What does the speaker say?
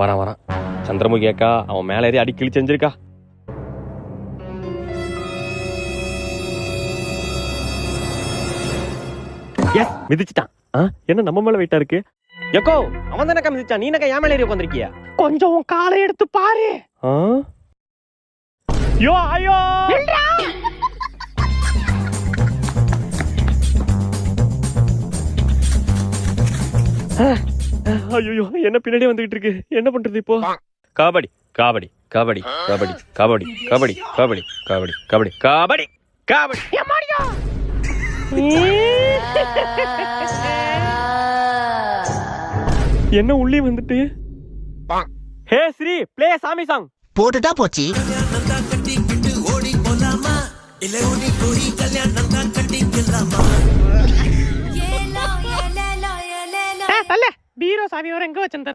வரான் சந்திரமுகி அக்கா அவன் மேல ஏறி அடி கிழி செஞ்சிருக்கா. மிதிச்சிட்டான். என்ன நம்ம மேல வெயிட்டா இருக்கு? எக்கோ அவன் தானக்கா மிதிச்சான், நீ என்னக்கா ஏன் மேல ஏறி உட்கார்ந்திருக்கியா? கொஞ்சம் உன் காலை எடுத்து பாரு. யோ ஐயோ ஐயோ என்ன பின்னாடி வந்துகிட்டு இருக்கு, என்ன பண்றது இப்போ? கபடி கபடி கபடி கபடி கபடி கபடி கபடி கபடி கபடி கபடி கபடி. என்ன உள்ளே வந்துட்டு? ஹே ஸ்ரீ ப்ளே சாமி சாங் போட்டுட்டா போச்சு. பீரோ சாவி எங்க வச்சிருந்த?